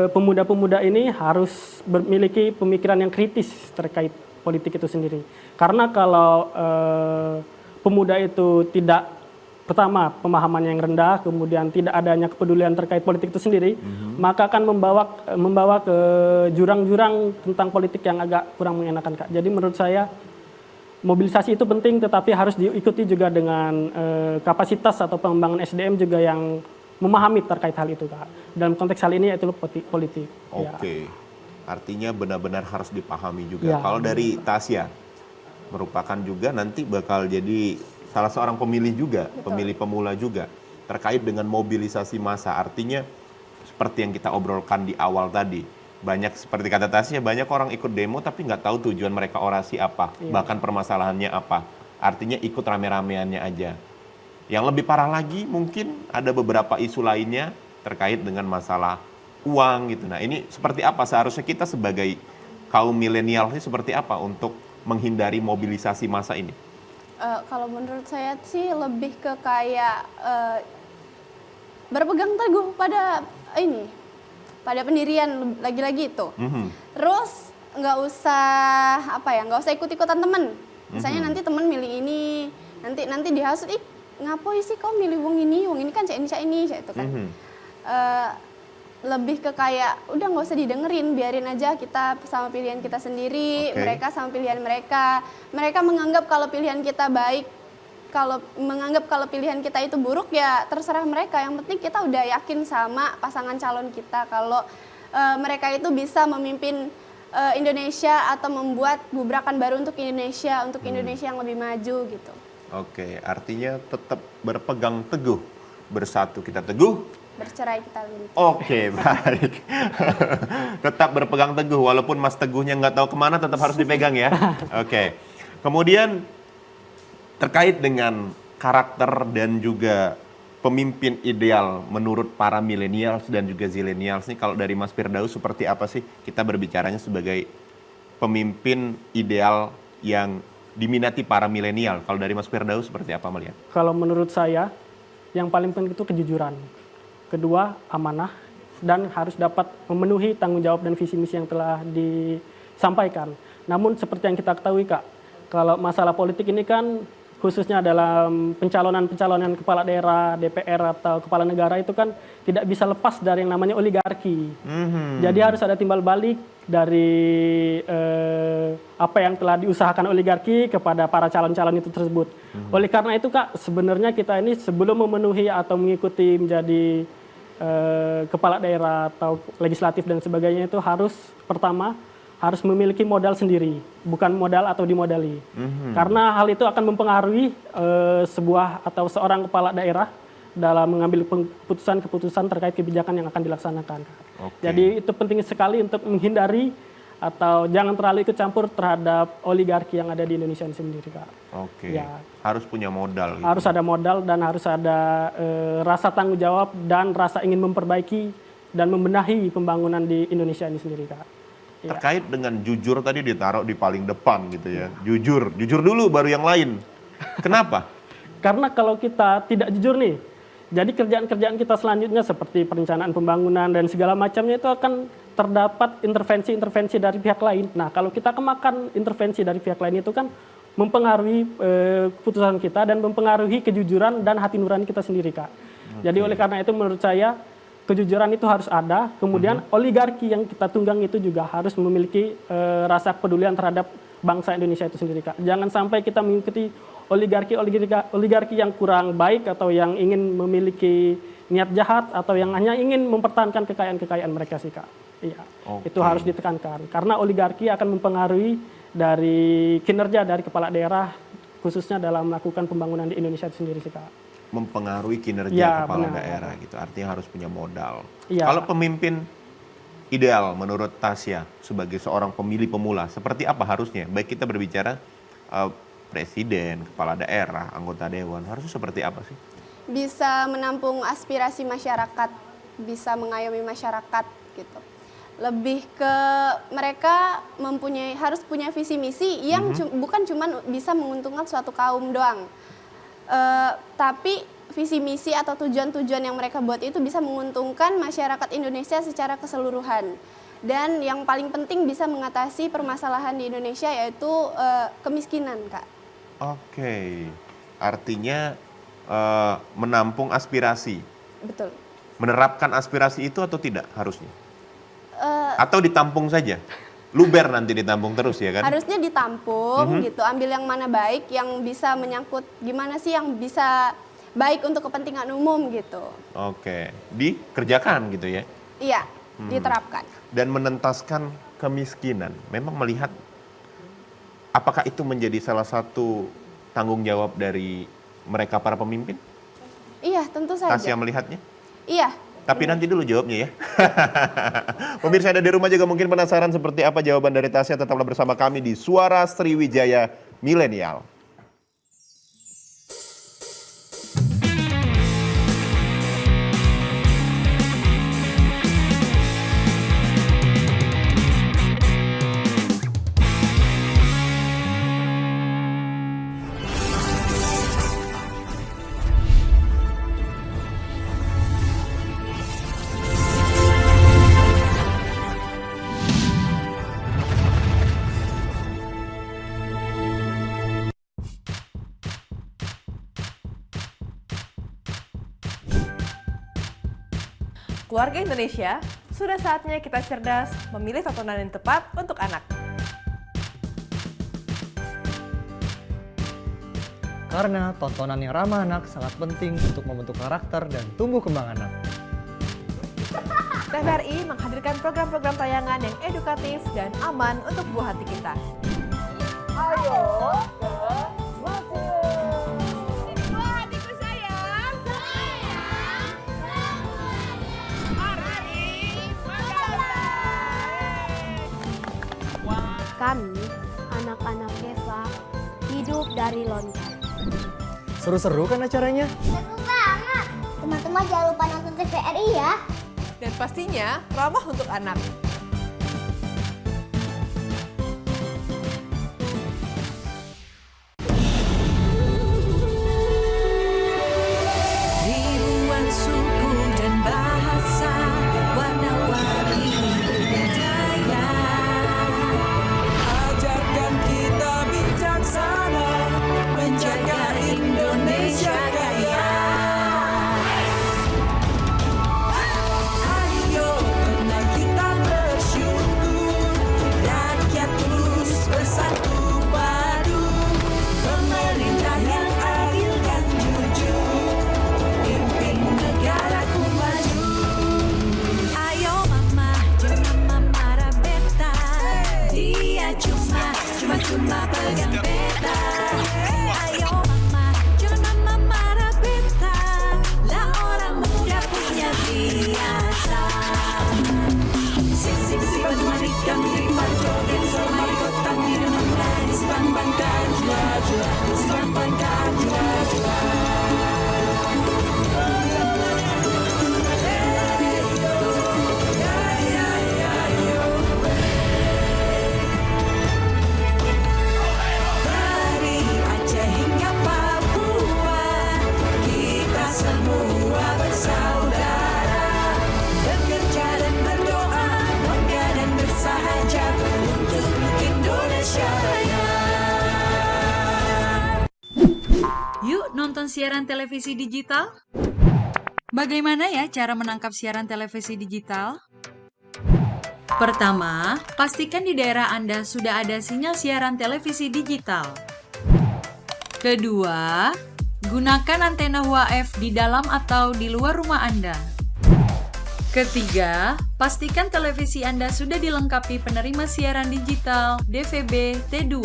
pemuda-pemuda ini harus memiliki pemikiran yang kritis terkait politik itu sendiri. Karena kalau pemuda itu tidak, pertama pemahamannya yang rendah, kemudian tidak adanya kepedulian terkait politik itu sendiri, maka akan membawa ke jurang-jurang tentang politik yang agak kurang mengenakan Kak. Jadi menurut saya mobilisasi itu penting, tetapi harus diikuti juga dengan kapasitas atau pengembangan SDM juga yang memahami terkait hal itu Kak. Dalam konteks hal ini yaitu politik. Oke. Artinya benar-benar harus dipahami juga. Ya. Kalau dari Tasya, merupakan juga nanti bakal jadi salah seorang pemilih juga, pemilih pemula juga, terkait dengan mobilisasi massa. Artinya seperti yang kita obrolkan di awal tadi, banyak seperti kata Tasya, banyak orang ikut demo tapi nggak tahu tujuan mereka orasi apa, bahkan permasalahannya apa. Artinya ikut rame-rameannya aja. Yang lebih parah lagi mungkin ada beberapa isu lainnya terkait dengan masalah uang gitu. Nah ini seperti apa seharusnya kita sebagai kaum milenial ini seperti apa untuk menghindari mobilisasi massa ini? Kalau menurut saya sih lebih ke kayak berpegang teguh pada ini, pada pendirian lagi-lagi itu. Terus nggak usah ikut-ikutan temen. Misalnya nanti temen milih ini, nanti dihasut, ngapain sih kau milih wong ini kan cak ini itu kan. Lebih ke kayak udah nggak usah didengerin, biarin aja kita sama pilihan kita sendiri, mereka sama pilihan mereka. Mereka menganggap kalau pilihan kita baik, kalau menganggap kalau pilihan kita itu buruk ya terserah mereka. Yang penting kita udah yakin sama pasangan calon kita kalau mereka itu bisa memimpin Indonesia atau membuat gebrakan baru untuk Indonesia yang lebih maju gitu. Oke, artinya tetap berpegang teguh, bersatu kita teguh, bercerai kita lincah. Oke, baik. Tetap berpegang teguh, walaupun Mas Teguhnya nggak tahu kemana, tetap harus dipegang ya. Oke. Kemudian terkait dengan karakter dan juga pemimpin ideal menurut para millennials dan juga zillennials nih, kalau dari Mas Firdaus seperti apa sih kita berbicaranya sebagai pemimpin ideal yang diminati para milenial? Kalau dari Mas Firdaus seperti apa melihat? Kalau menurut saya yang paling penting itu kejujuran. Kedua, amanah, dan harus dapat memenuhi tanggung jawab dan visi misi yang telah disampaikan. Namun seperti yang kita ketahui Kak, kalau masalah politik ini kan khususnya dalam pencalonan kepala daerah, DPR atau kepala negara itu kan tidak bisa lepas dari yang namanya oligarki. Jadi harus ada timbal balik dari apa yang telah diusahakan oligarki kepada para calon-calon itu tersebut. Oleh karena itu Kak, sebenarnya kita ini sebelum memenuhi atau mengikuti menjadi kepala daerah atau legislatif dan sebagainya itu pertama harus memiliki modal sendiri, bukan modal atau dimodali. Karena hal itu akan mempengaruhi sebuah atau seorang kepala daerah dalam mengambil keputusan terkait kebijakan yang akan dilaksanakan. Jadi itu penting sekali untuk menghindari atau jangan terlalu ikut campur terhadap oligarki yang ada di Indonesia ini sendiri Kak. Ya. Harus punya modal. Gitu. Harus ada modal dan harus ada rasa tanggung jawab dan rasa ingin memperbaiki dan membenahi pembangunan di Indonesia ini sendiri Kak. Terkait dengan jujur tadi ditaruh di paling depan gitu ya. Jujur dulu baru yang lain. Kenapa? Karena kalau kita tidak jujur nih, Jadi kerjaan-kerjaan kita selanjutnya seperti perencanaan pembangunan dan segala macamnya itu akan terdapat intervensi-intervensi dari pihak lain. Nah, kalau kita kemakan intervensi dari pihak lain itu kan mempengaruhi keputusan kita dan mempengaruhi kejujuran dan hati nurani kita sendiri, Kak. Jadi oleh karena itu menurut saya kejujuran itu harus ada, kemudian oligarki yang kita tunggang itu juga harus memiliki rasa kepedulian terhadap bangsa Indonesia itu sendiri, Kak. Jangan sampai kita mengikuti oligarki yang kurang baik atau yang ingin memiliki niat jahat atau yang hanya ingin mempertahankan kekayaan-kekayaan mereka sih, Kak. Iya, itu harus ditekankan karena oligarki akan mempengaruhi dari kinerja dari kepala daerah khususnya dalam melakukan pembangunan di Indonesia itu sendiri sih, Kak. Mempengaruhi kinerja kepala daerah gitu, artinya harus punya modal. Kalau pemimpin ideal menurut Tasya sebagai seorang pemilih pemula, seperti apa harusnya? Baik kita berbicara presiden, kepala daerah, anggota dewan, harusnya seperti apa sih? Bisa menampung aspirasi masyarakat, bisa mengayomi masyarakat gitu. Lebih ke mereka harus punya visi misi yang bukan cuma bisa menguntungkan suatu kaum doang. Tapi visi misi atau tujuan-tujuan yang mereka buat itu bisa menguntungkan masyarakat Indonesia secara keseluruhan. Dan yang paling penting bisa mengatasi permasalahan di Indonesia yaitu kemiskinan, Kak. Oke, artinya menampung aspirasi. Betul. Menerapkan aspirasi itu atau tidak harusnya? Atau ditampung saja? Luber nanti ditampung terus ya kan? Harusnya ditampung gitu, ambil yang mana baik, yang bisa menyangkut gimana sih yang bisa baik untuk kepentingan umum gitu. Oke, dikerjakan gitu ya? Iya, diterapkan. Dan menentaskan kemiskinan, memang melihat apakah itu menjadi salah satu tanggung jawab dari mereka para pemimpin? Iya, tentu saja. Tasya melihatnya? Iya. Tapi nanti dulu jawabnya ya. Pemirsa ada di rumah juga mungkin penasaran seperti apa jawaban dari Tasya. Tetaplah bersama kami di Suara Sriwijaya Milenial. Keluarga Indonesia, sudah saatnya kita cerdas memilih tontonan yang tepat untuk anak. Karena tontonan yang ramah anak sangat penting untuk membentuk karakter dan tumbuh kembang anak. TVRI menghadirkan program-program tayangan yang edukatif dan aman untuk buah hati kita. Ayo ke museum. Ini buah hatiku sayang. Kami, anak-anak Keva, hidup dari loncat. Seru-seru kan acaranya? Seru banget. Teman-teman jangan lupa nonton TVRI ya. Dan pastinya ramah untuk anak. Ribuan suku dan bahasa, warna-warni budaya. Ajarkan kita bijaksana, menjaga Indonesia kaya. Ayo, karena kita menonton siaran televisi digital? Bagaimana ya cara menangkap siaran televisi digital? Pertama, pastikan di daerah Anda sudah ada sinyal siaran televisi digital. Kedua, gunakan antena UHF di dalam atau di luar rumah Anda. Ketiga, pastikan televisi Anda sudah dilengkapi penerima siaran digital DVB T2.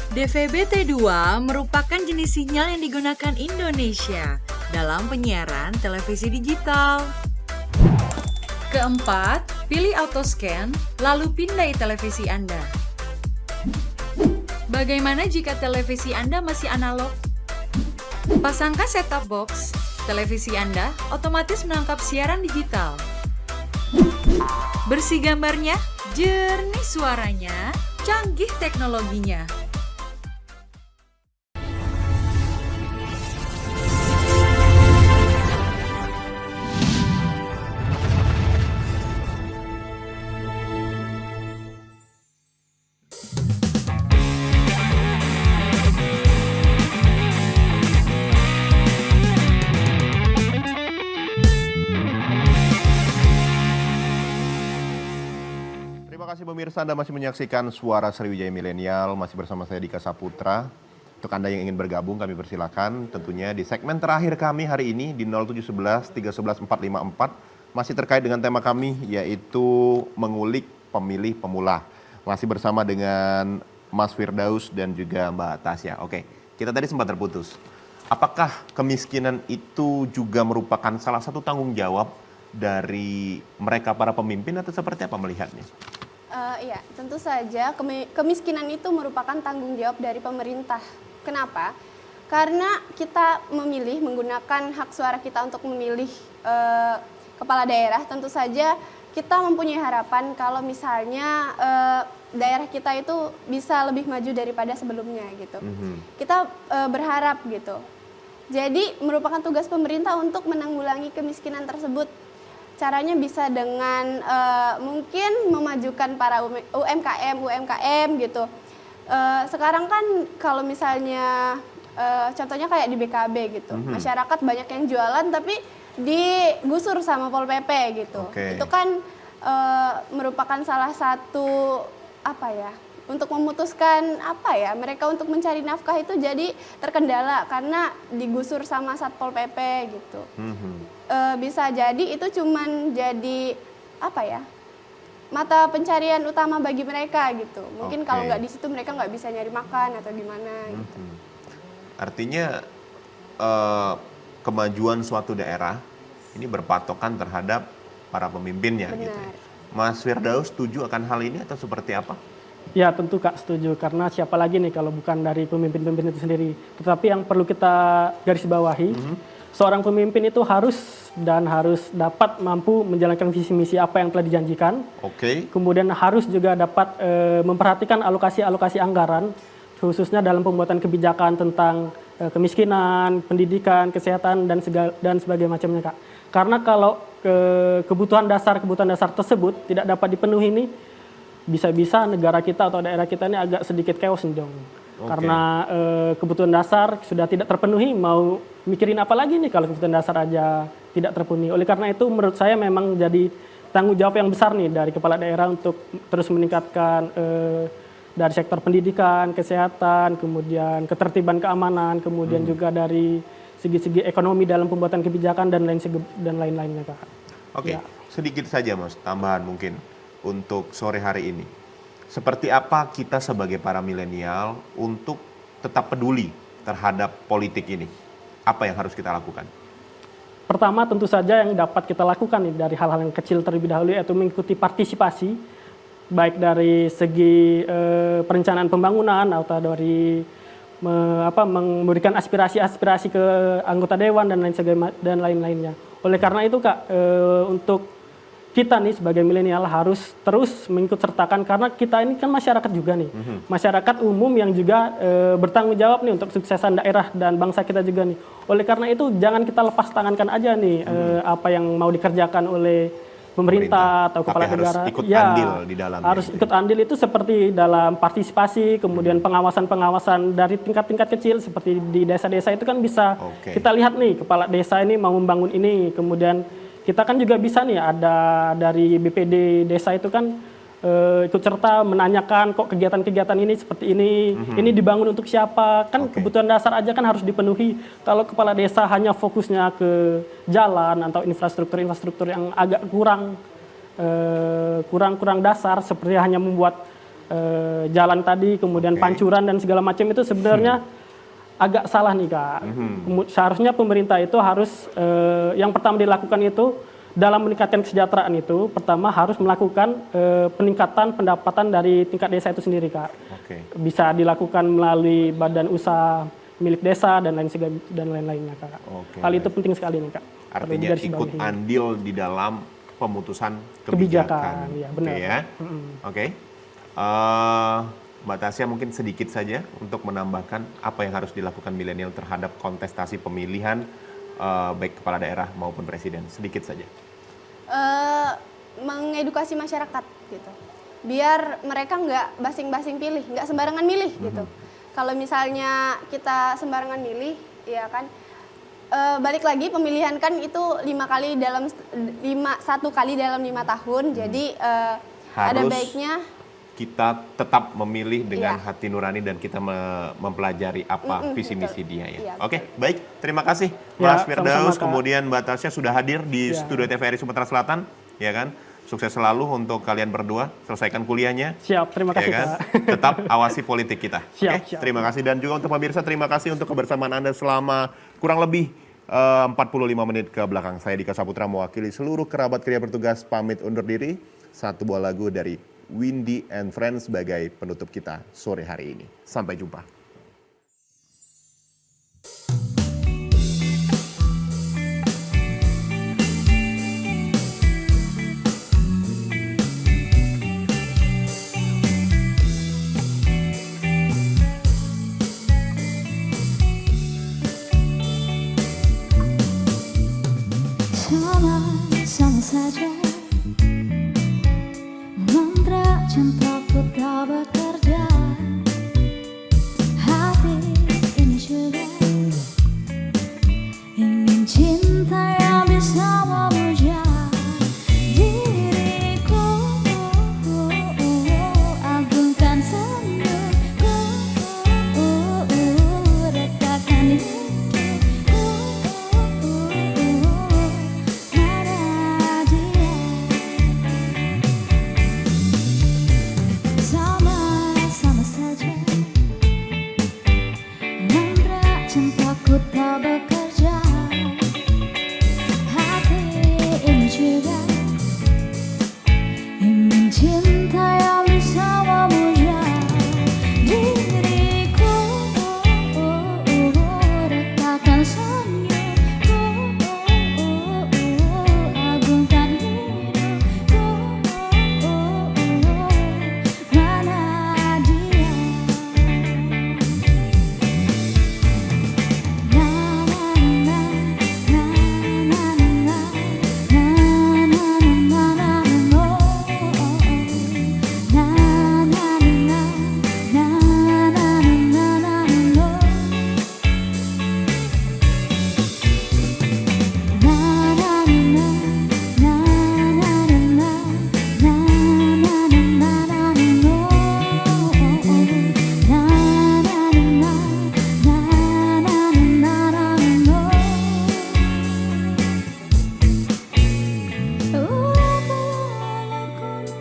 DVB T2 merupakan jenis sinyal yang digunakan Indonesia dalam penyiaran televisi digital. Keempat, pilih autoscan, lalu pindai televisi Anda. Bagaimana jika televisi Anda masih analog? Pasangkan set-top box. Televisi Anda otomatis menangkap siaran digital. Bersih gambarnya, jernih suaranya, canggih teknologinya. Terima kasih pemirsa, Anda masih menyaksikan Suara Sriwijaya Milenial, masih bersama saya Dika Saputra. Untuk Anda yang ingin bergabung, kami persilakan tentunya di segmen terakhir kami hari ini di 0711 311 454 masih terkait dengan tema kami yaitu mengulik pemilih pemula. Masih bersama dengan Mas Firdaus dan juga Mbak Tasya. Oke, kita tadi sempat terputus. Apakah kemiskinan itu juga merupakan salah satu tanggung jawab dari mereka para pemimpin atau seperti apa melihatnya? Iya, tentu saja kemiskinan itu merupakan tanggung jawab dari pemerintah. Kenapa? Karena kita memilih menggunakan hak suara kita untuk memilih kepala daerah. Tentu saja kita mempunyai harapan kalau misalnya daerah kita itu bisa lebih maju daripada sebelumnya gitu. Kita berharap gitu. Jadi merupakan tugas pemerintah untuk menanggulangi kemiskinan tersebut. Caranya bisa dengan mungkin memajukan para UMKM gitu. Sekarang kan kalau misalnya contohnya kayak di BKB gitu, masyarakat banyak yang jualan tapi digusur sama Pol PP gitu. Itu kan merupakan salah satu untuk memutuskan mereka untuk mencari nafkah itu jadi terkendala karena digusur sama Satpol PP gitu. Bisa jadi itu cuman jadi mata pencarian utama bagi mereka gitu. Mungkin kalau nggak di situ mereka nggak bisa nyari makan atau gimana gitu. Artinya kemajuan suatu daerah ini berpatokan terhadap para pemimpinnya gitu. Mas Firdaus setuju akan hal ini atau seperti apa? Ya tentu Kak setuju, karena siapa lagi nih kalau bukan dari pemimpin-pemimpin itu sendiri. Tetapi yang perlu kita garis bawahi, seorang pemimpin itu harus dapat mampu menjalankan visi misi apa yang telah dijanjikan. Kemudian harus juga dapat memperhatikan alokasi anggaran, khususnya dalam pembuatan kebijakan tentang kemiskinan, pendidikan, kesehatan dan sebagainya macamnya Kak. Karena kalau kebutuhan dasar tersebut tidak dapat dipenuhi nih, bisa-bisa negara kita atau daerah kita ini agak sedikit chaos nih dong. Karena kebutuhan dasar sudah tidak terpenuhi, mau mikirin apa lagi nih kalau kebutuhan dasar aja tidak terpenuhi. Oleh karena itu menurut saya memang jadi tanggung jawab yang besar nih dari kepala daerah untuk terus meningkatkan dari sektor pendidikan, kesehatan, kemudian ketertiban keamanan, kemudian juga dari segi-segi ekonomi dalam pembuatan kebijakan dan lain-lainnya Kak. Sedikit saja Mas, tambahan mungkin untuk sore hari ini. Seperti apa kita sebagai para milenial untuk tetap peduli terhadap politik ini? Apa yang harus kita lakukan? Pertama tentu saja yang dapat kita lakukan nih dari hal-hal yang kecil terlebih dahulu yaitu mengikuti partisipasi baik dari segi perencanaan pembangunan atau dari memberikan aspirasi-aspirasi ke anggota dewan dan lain-lainnya. Oleh karena itu Kak, untuk kita nih sebagai milenial harus terus mengikut sertakan karena kita ini kan masyarakat juga nih, masyarakat umum yang juga bertanggung jawab nih untuk suksesan daerah dan bangsa kita juga nih. Oleh karena itu jangan kita lepas tangankan aja nih apa yang mau dikerjakan oleh pemerintah atau kepala Tapi negara. harus ikut Ya, andil di dalamnya. harus ikut andil itu seperti dalam partisipasi, kemudian pengawasan-pengawasan dari tingkat-tingkat kecil seperti di desa-desa itu kan bisa kita lihat nih kepala desa ini mau membangun ini, kemudian kita kan juga bisa nih ada dari BPD desa itu kan ikut serta menanyakan kok kegiatan-kegiatan ini seperti ini dibangun untuk siapa, kan kebutuhan dasar aja kan harus dipenuhi. Kalau kepala desa hanya fokusnya ke jalan atau infrastruktur yang agak kurang dasar seperti hanya membuat jalan tadi, kemudian pancuran dan segala macam itu sebenarnya agak salah nih Kak. Seharusnya pemerintah itu harus yang pertama dilakukan itu dalam meningkatkan kesejahteraan itu, pertama harus melakukan peningkatan pendapatan dari tingkat desa itu sendiri, Kak. Bisa dilakukan melalui badan usaha milik desa dan lain-lainnya, Kak. Hal itu penting sekali nih, Kak. Artinya ikut andil di dalam pemutusan kebijakan. Ya, benar. Oke ya. Oke. Mbak Tasya mungkin sedikit saja untuk menambahkan apa yang harus dilakukan milenial terhadap kontestasi pemilihan baik kepala daerah maupun presiden, sedikit saja. Mengedukasi masyarakat gitu, biar mereka nggak basing-basing pilih, nggak sembarangan milih gitu. Kalau misalnya kita sembarangan milih, ya kan, balik lagi pemilihan kan itu 1 kali dalam 5 tahun, jadi ada baiknya kita tetap memilih dengan hati nurani dan kita mempelajari apa visi misi dia ya. Oke, baik. Terima kasih Mas Firdaus, kemudian Mbak Tasya sudah hadir di studio TVRI Sumatera Selatan, ya kan? Sukses selalu untuk kalian berdua, selesaikan kuliahnya. Siap, terima kasih ya kan? Kak. Tetap awasi politik kita. Siap. Terima kasih, dan juga untuk pemirsa terima kasih untuk kebersamaan Anda selama kurang lebih 45 menit ke belakang. Saya Dika Saputra mewakili seluruh kerabat kerja bertugas pamit undur diri. Satu buah lagu dari Windy and Friends sebagai penutup kita sore hari ini. Sampai jumpa. Sama saja mantra cintaku tak bekerja. Hati ini juga ingin cinta yang bisa memuja diriku. Agungkan senyumku, rekatkan diriku. Sama saja mantra cintaku tak bekerja. Hati ini juga ingin cinta yang bisa memuja diriku. Rekatkan senyumku, agungkan hidupku.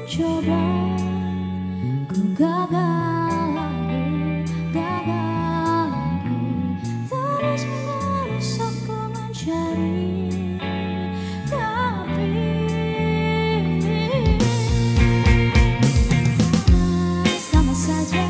Coba ku gagal lagi, terus menerus aku mencari, tapi sama saja.